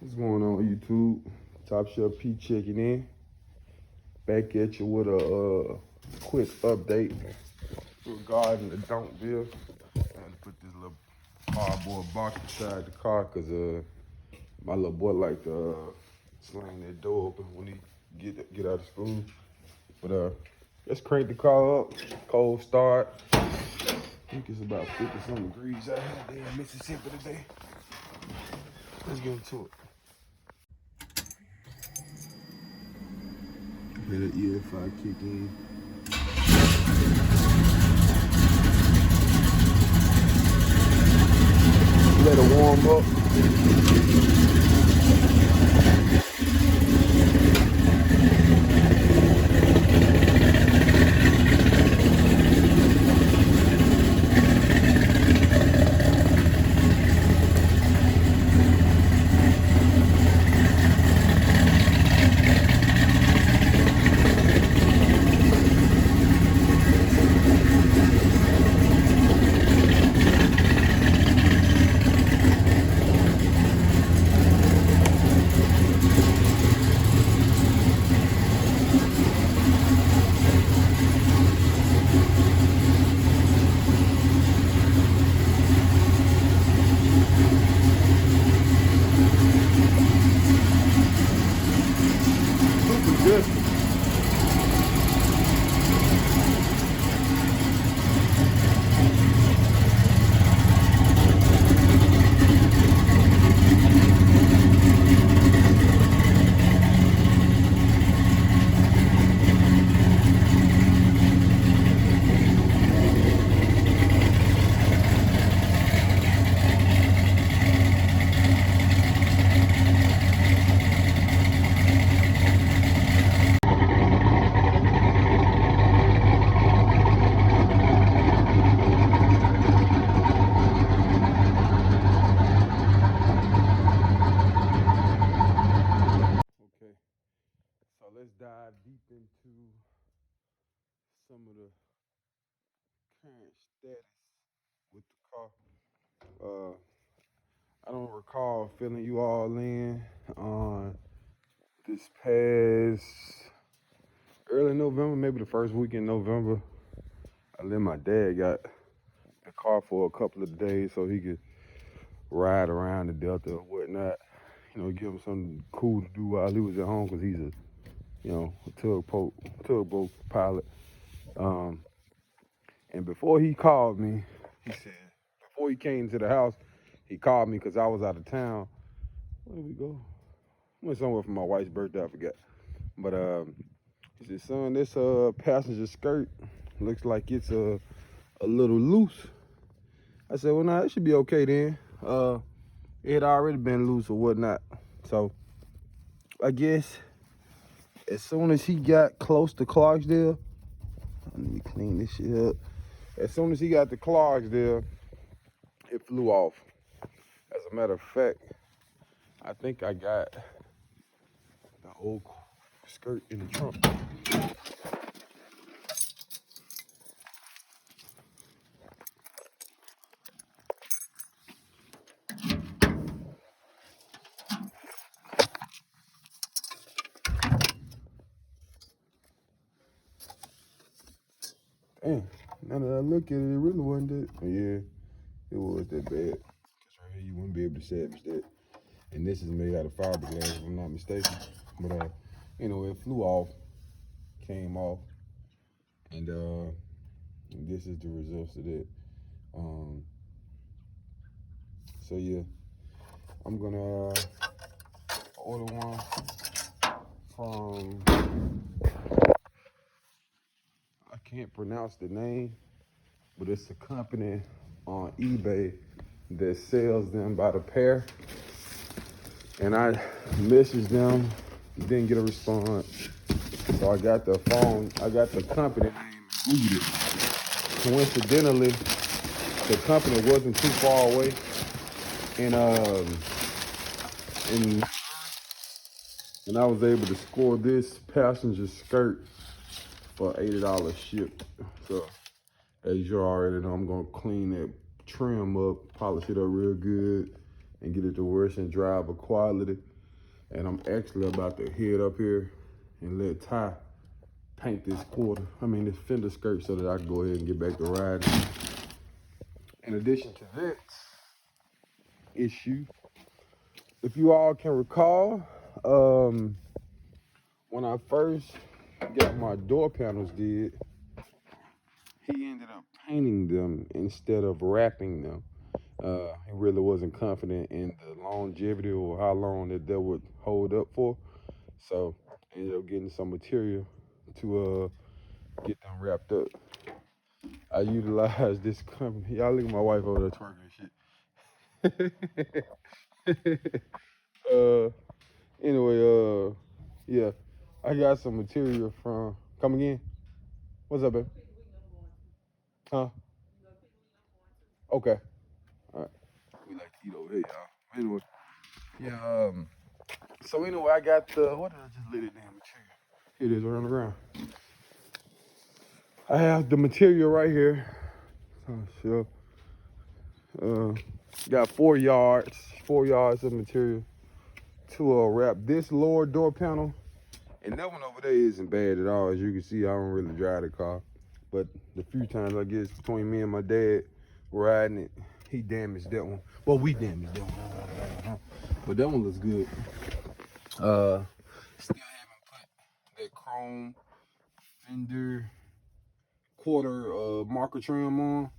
What's going on, YouTube? Top Shelf P checking in. Back at you with a quick update regarding the don't bill. I had to put this little cardboard box beside the car because my little boy like to slam that door open when he get out of school. But let's crank the car up. Cold start. I think it's about 50-some degrees out here in Mississippi today. Let's get into it. Hear the EFI kick in. Let it warm up. Good. Okay, so let's dive deep into some of the current status with the car. I don't recall filling you all in on this past early November, maybe the first week in November. I let my dad got the car for a couple of days so he could ride around the Delta or whatnot. You know, give him something cool to do while he was at home because he's a tugboat pilot. And before he called me, he said, before he came to the house, he called me because I was out of town. Where did we go? Went somewhere for my wife's birthday, I forgot. But he said, son, this passenger skirt looks like it's a little loose. I said, well, nah, it should be okay then. It had already been loose or whatnot. So I guess as soon as he got close to Clarksdale, let me clean this shit up. As soon as he got to Clarksdale, it flew off. As a matter of fact, I think I got the old skirt in the trunk. Damn, now that I look at it, it really wasn't that. Yeah, it was that bad. Cause right here you wouldn't be able to salvage that. And this is made out of fiberglass, if I'm not mistaken. But it flew off, came off, and this is the results of that. So yeah, I'm gonna order one from, I can't pronounce the name, but it's a company on eBay that sells them by the pair. And I messaged them, didn't get a response. So I got the company name and Googled it. Coincidentally, the company wasn't too far away. And I was able to score this passenger skirt for $80 shipped. So as you already know, I'm gonna clean that trim up, polish it up real good, and get it to worse and driver quality. And I'm actually about to head up here and let Ty paint this this fender skirt so that I can go ahead and get back to riding. In addition to that issue, if you all can recall, when I first got my door panels did, he ended up painting them instead of wrapping them. He really wasn't confident in the longevity or how long that would hold up for. So I ended up getting some material to get them wrapped up. I utilized this company. Y'all look at my wife over there twerking shit. Anyway, yeah, I got some material from. Come again? What's up, babe? Huh? Okay. All right. We like to eat over here, y'all. Anyway, yeah. So anyway, I got the. What did I just lit it damn material? Here it is, right on the ground. I have the material right here. Oh, sure. Got 4 yards of material to wrap this lower door panel. And that one over there isn't bad at all. As you can see, I don't really drive the car. But the few times I guess between me and my dad riding it, he damaged that one. Well, we damaged that one. But that one looks good. Still haven't put that chrome fender quarter marker trim on.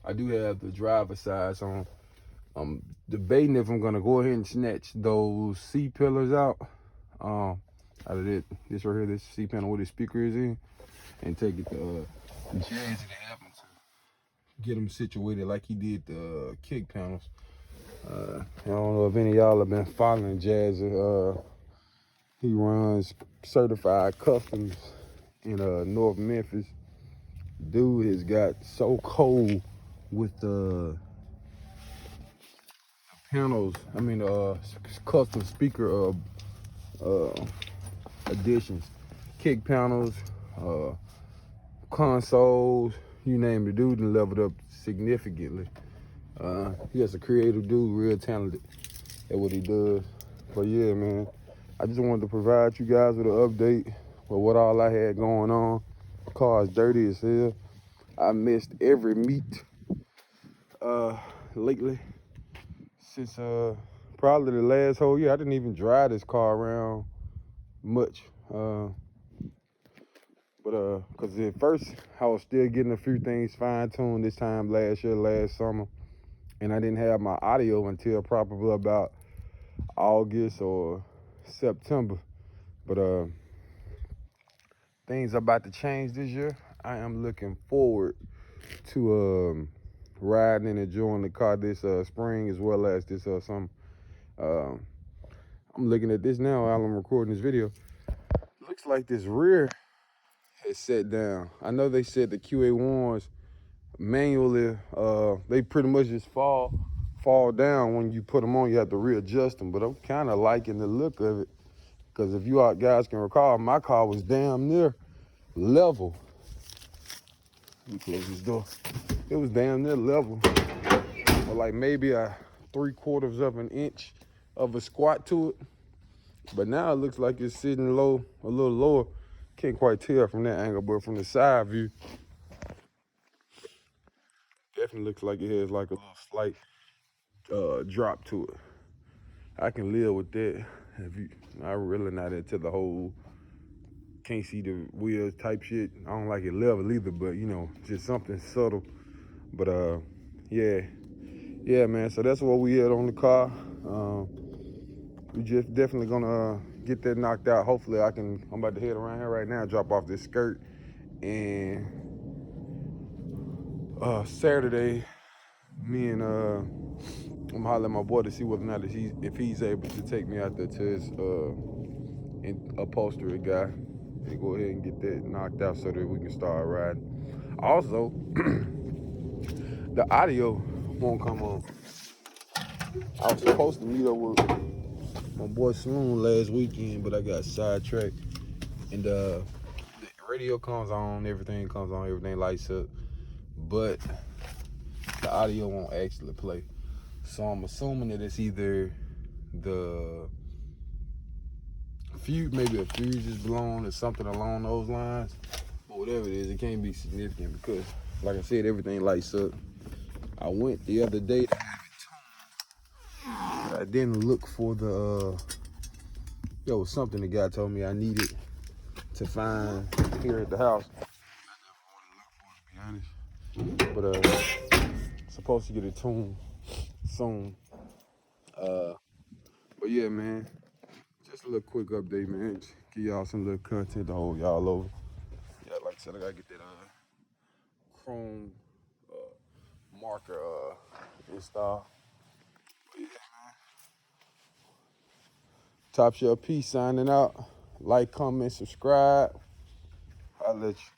I do have the driver sides on. I'm debating if I'm gonna go ahead and snatch those C pillars out of this right here, this C panel where the speaker is in, and take it to Jazzy to have him to get them situated like he did the kick panels. I don't know if any of y'all have been following Jazzy. He runs certified customs in North Memphis. Dude has got so cold with the panels. Custom speaker additions, kick panels, consoles, you name it. Dude and leveled up significantly. He's a creative dude, real talented at what he does. But yeah, man, I just wanted to provide you guys with an update with what all I had going on. The car is dirty as hell. I missed every meet lately since probably the last whole year. I didn't even drive this car around much. Because at first I was still getting a few things fine-tuned this time last summer, and I didn't have my audio until probably about August or September. But things are about to change this year. I am looking forward to riding and enjoying the car this spring as well as this summer. I'm looking at this now while I'm recording this video. Looks like this rear has set down. I know they said the QA1s manually, they pretty much just fall down when you put them on. You have to readjust them, but I'm kind of liking the look of it, because if you guys can recall, my car was damn near level. Let me close this door. It was damn near level, or like maybe a 3/4 of an inch of a squat to it. But now it looks like it's sitting low, a little lower. Can't quite tell from that angle, but from the side view, definitely looks like it has like a little slight drop to it. I can live with that. I'm really not into the whole can't see the wheels type shit. I don't like it level either, but you know, just something subtle. But yeah, man. So that's what we had on the car. We just definitely gonna get that knocked out. Hopefully, I'm about to head around here right now, drop off this skirt, and Saturday, me and I'm hollering at my boy to see whether or not if he's able to take me out there to his upholstery guy and go ahead and get that knocked out so that we can start riding. Also, the audio won't come on. I was supposed to meet up with my boy Sloan last weekend, but I got sidetracked. And the radio comes on, everything lights up, but the audio won't actually play. So I'm assuming that it's either the maybe a fuse is blown or something along those lines. But whatever it is, it can't be significant because, like I said, everything lights up. I went the other day to have it tuned. I didn't look for the, there was something the guy told me I needed to find here at the house. I never wanted to look for it, to be honest. But supposed to get it tuned soon. But yeah, man, just a little quick update, man. Just give y'all some little content to hold y'all over. Yeah, like I said, I gotta get that chrome marker installed. But yeah, man. Top Shelf Peace signing out. Like, comment, subscribe. I'll let you.